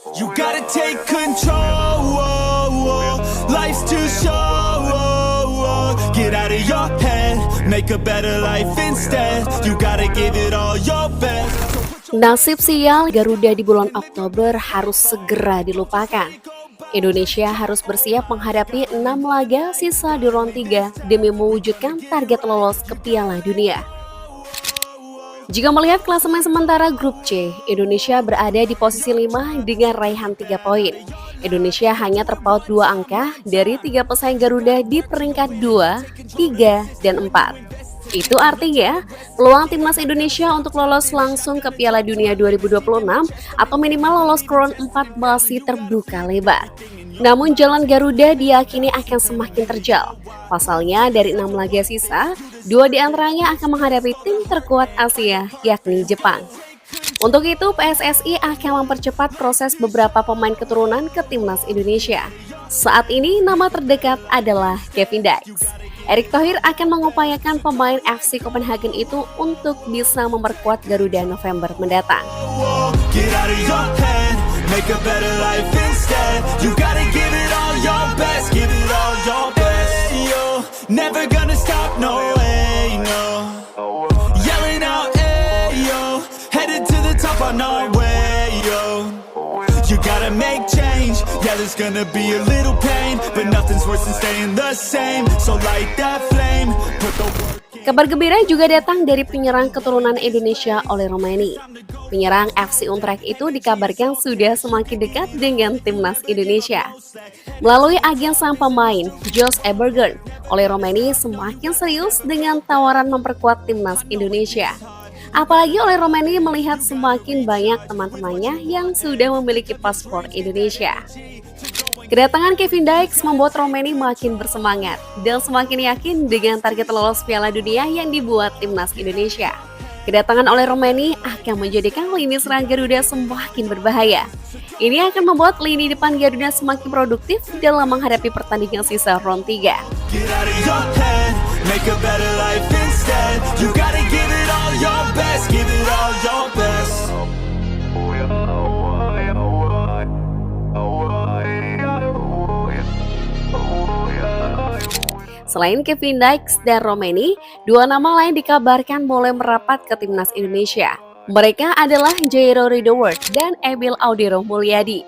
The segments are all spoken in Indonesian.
You gotta take control, life's too short. Get out of your head, make a better life instead. You gotta give it all your best. Nasib sial Garuda di bulan Oktober harus segera dilupakan. Indonesia harus bersiap menghadapi 6 laga sisa di round 3 demi mewujudkan target lolos ke Piala Dunia. Jika melihat klasemen sementara grup C, Indonesia berada di posisi 5 dengan raihan 3 poin. Indonesia hanya terpaut 2 angka dari 3 pesaing Garuda di peringkat 2, 3, dan 4. Itu artinya peluang timnas Indonesia untuk lolos langsung ke Piala Dunia 2026 atau minimal lolos ke round 4 masih terbuka lebar. Namun jalan Garuda diyakini akan semakin terjal. Pasalnya dari 6 laga sisa, 2 diantaranya akan menghadapi tim terkuat Asia, yakni Jepang. Untuk itu PSSI akan mempercepat proses beberapa pemain keturunan ke timnas Indonesia. Saat ini nama terdekat adalah Kevin Dykes. Erick Thohir akan mengupayakan pemain FC Copenhagen itu untuk bisa memperkuat Garuda November mendatang. Make a better life instead. You gotta give it all your best, give it all your best. You're never gonna stop, no way, no. Yelling out, hey, yo. Headed to the top on our way, yo. You gotta make change, yeah, there's gonna be a little pain, but nothing's worse than staying the same. So light that flame, put the work. Kabar gembira juga datang dari penyerang keturunan Indonesia oleh Romani. Penyerang FC Utrecht itu dikabarkan sudah semakin dekat dengan timnas Indonesia. Melalui agen sang pemain, Jos Ebergen, oleh Romani semakin serius dengan tawaran memperkuat timnas Indonesia. Apalagi oleh Romani melihat semakin banyak teman-temannya yang sudah memiliki paspor Indonesia. Kedatangan Kevin Dykes membuat Romani makin bersemangat dan semakin yakin dengan target lolos Piala Dunia yang dibuat timnas Indonesia. Kedatangan oleh Romani akan menjadikan lini serang Garuda semakin berbahaya. Ini akan membuat lini depan Garuda semakin produktif dalam menghadapi pertandingan sisa round 3. Selain Kevin Dykes dan Romani, 2 nama lain dikabarkan mulai merapat ke timnas Indonesia. Mereka adalah Jairo Ridoword dan Emil Audero Mulyadi.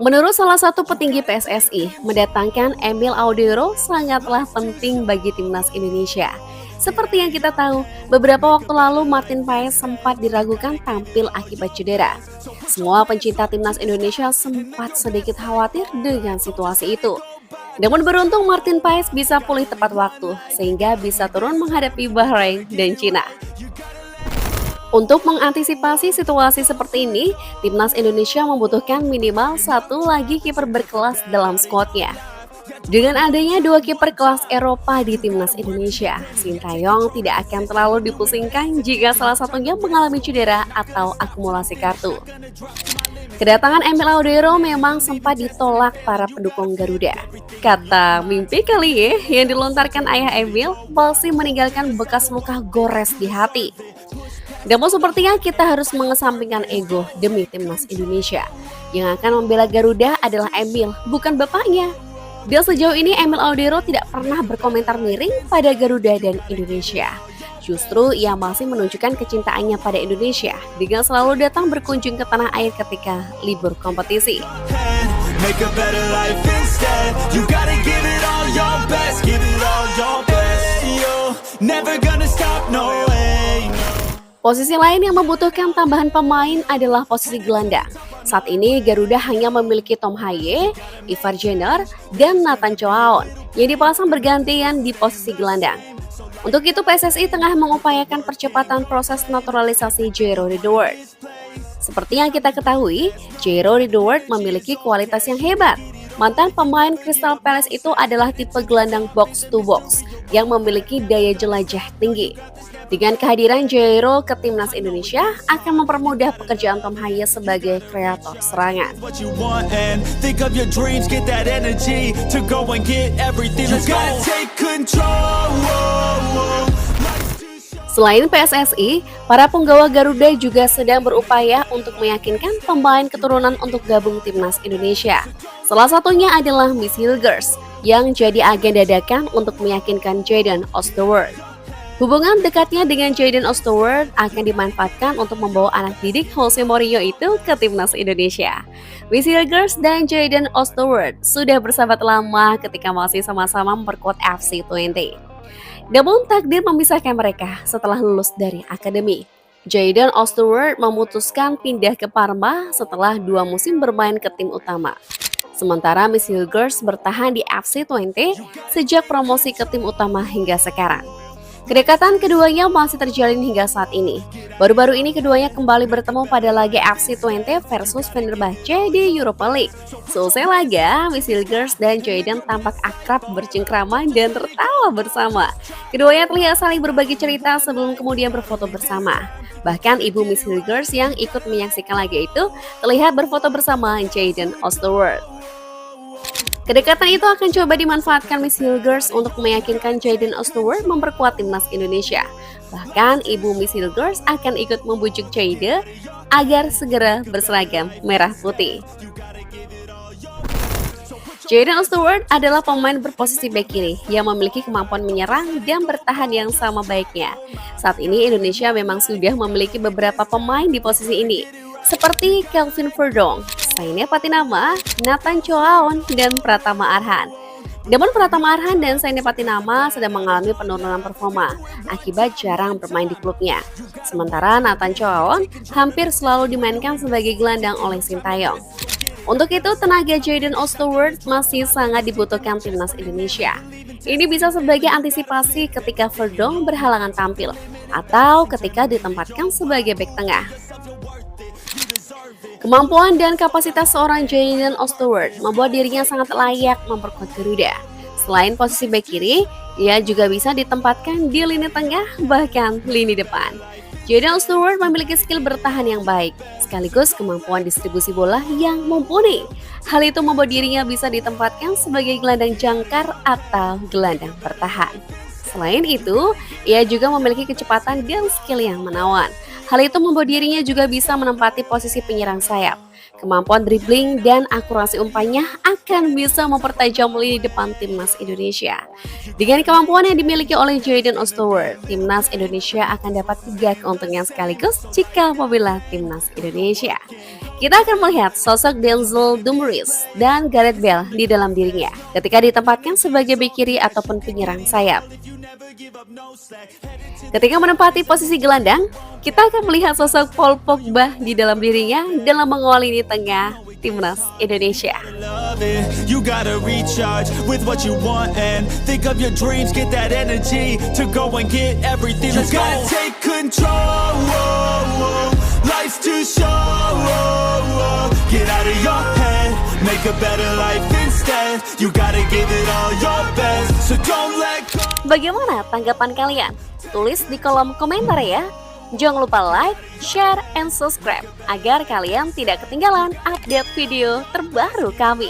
Menurut salah satu petinggi PSSI, mendatangkan Emil Audero sangatlah penting bagi timnas Indonesia. Seperti yang kita tahu, beberapa waktu lalu Martin Paes sempat diragukan tampil akibat cedera. Semua pencinta timnas Indonesia sempat sedikit khawatir dengan situasi itu. Namun beruntung Martin Paes bisa pulih tepat waktu sehingga bisa turun menghadapi Bahrain dan Cina. Untuk mengantisipasi situasi seperti ini, timnas Indonesia membutuhkan minimal 1 lagi kiper berkelas dalam skuadnya. Dengan adanya 2 kiper kelas Eropa di timnas Indonesia, Sintayong tidak akan terlalu dipusingkan jika salah satunya mengalami cedera atau akumulasi kartu. Kedatangan Emil Audero memang sempat ditolak para pendukung Garuda. Kata mimpi kali ya yang dilontarkan ayah Emil masih meninggalkan bekas luka gores di hati. Namun sepertinya kita harus mengesampingkan ego demi timnas Indonesia. Yang akan membela Garuda adalah Emil, bukan bapaknya. Dan sejauh ini Emil Audero tidak pernah berkomentar miring pada Garuda dan Indonesia. Justru ia masih menunjukkan kecintaannya pada Indonesia dengan selalu datang berkunjung ke tanah air ketika libur kompetisi. Posisi lain yang membutuhkan tambahan pemain adalah posisi gelandang. Saat ini Garuda hanya memiliki Tom Haye, Ivar Jenner, dan Nathan Choaon yang dipasang bergantian di posisi gelandang. Untuk itu PSSI tengah mengupayakan percepatan proses naturalisasi Jairo Ridoword. Seperti yang kita ketahui, Jairo Ridoword memiliki kualitas yang hebat. Mantan pemain Crystal Palace itu adalah tipe gelandang box to box yang memiliki daya jelajah tinggi. Dengan kehadiran Jairo ke timnas Indonesia akan mempermudah pekerjaan Tom Haye sebagai kreator serangan. Selain PSSI, para penggawa Garuda juga sedang berupaya untuk meyakinkan pemain keturunan untuk gabung timnas Indonesia. Salah satunya adalah Miss Hilgers yang jadi agen dadakan untuk meyakinkan Jayden Oosterwolde. Hubungan dekatnya dengan Jayden Oosterwolde akan dimanfaatkan untuk membawa anak didik Jose Mourinho itu ke timnas Indonesia. Miss Hilgers dan Jayden Oosterwolde sudah bersahabat lama ketika masih sama-sama memperkuat FC Twente. Namun takdir memisahkan mereka setelah lulus dari akademi. Jayden Oosterwolde memutuskan pindah ke Parma setelah 2 musim bermain ke tim utama. Sementara Miss Hilgers bertahan di FC Twente sejak promosi ke tim utama hingga sekarang. Kedekatan keduanya masih terjalin hingga saat ini. Baru-baru ini keduanya kembali bertemu pada laga FC Twente versus Fenerbahce di Europa League. Selesai laga, Miss Hilgers dan Jayden tampak akrab bercengkrama dan tertawa bersama. Keduanya terlihat saling berbagi cerita sebelum kemudian berfoto bersama. Bahkan ibu Miss Hilgers yang ikut menyaksikan laga itu terlihat berfoto bersama Jayden Oosterwolde. Kedekatan itu akan coba dimanfaatkan Miss Hilgers untuk meyakinkan Jayden Oosterwolde memperkuat timnas Indonesia. Bahkan ibu Miss Hilgers akan ikut membujuk Jayden agar segera berseragam merah putih. Jayden Oosterwolde adalah pemain berposisi bek kiri yang memiliki kemampuan menyerang dan bertahan yang sama baiknya. Saat ini Indonesia memang sudah memiliki beberapa pemain di posisi ini, seperti Kelvin Verdong, Saine Patinama, Nathan Choaon, dan Pratama Arhan. Namun Pratama Arhan dan Saine Patinama sedang mengalami penurunan performa akibat jarang bermain di klubnya. Sementara Nathan Choaon hampir selalu dimainkan sebagai gelandang oleh Sintayong. Untuk itu, tenaga Jayden Oosterwolde masih sangat dibutuhkan timnas Indonesia. Ini bisa sebagai antisipasi ketika Verdong berhalangan tampil atau ketika ditempatkan sebagai bek tengah. Kemampuan dan kapasitas seorang Jayden Oosterwolde membuat dirinya sangat layak memperkuat Garuda. Selain posisi bek kiri, ia juga bisa ditempatkan di lini tengah bahkan lini depan. Jayden Oosterwolde memiliki skill bertahan yang baik, sekaligus kemampuan distribusi bola yang mumpuni. Hal itu membuat dirinya bisa ditempatkan sebagai gelandang jangkar atau gelandang bertahan. Selain itu, ia juga memiliki kecepatan dan skill yang menawan. Hal itu membuat dirinya juga bisa menempati posisi penyerang sayap. Kemampuan dribbling dan akurasi umpannya akan bisa mempertajam lini depan timnas Indonesia. Dengan kemampuan yang dimiliki oleh Jayden Oosterwolde, timnas Indonesia akan dapat 3 keuntungan sekaligus jika membela timnas Indonesia. Kita akan melihat sosok Denzel Dumfries dan Gareth Bale di dalam dirinya ketika ditempatkan sebagai bek kiri ataupun penyerang sayap. Ketika menempati posisi gelandang, kita akan melihat sosok Paul Pogba di dalam dirinya dalam mengawal lini tengah timnas Indonesia. You gotta recharge with what you want and think of your dreams, get that energy to go and get everything. You gotta take control, life's too short, get out of your head, make a better life instead. You gotta give it all your best, so don't let go. Bagaimana tanggapan kalian? Tulis di kolom komentar ya. Jangan lupa like, share, and subscribe agar kalian tidak ketinggalan update video terbaru kami.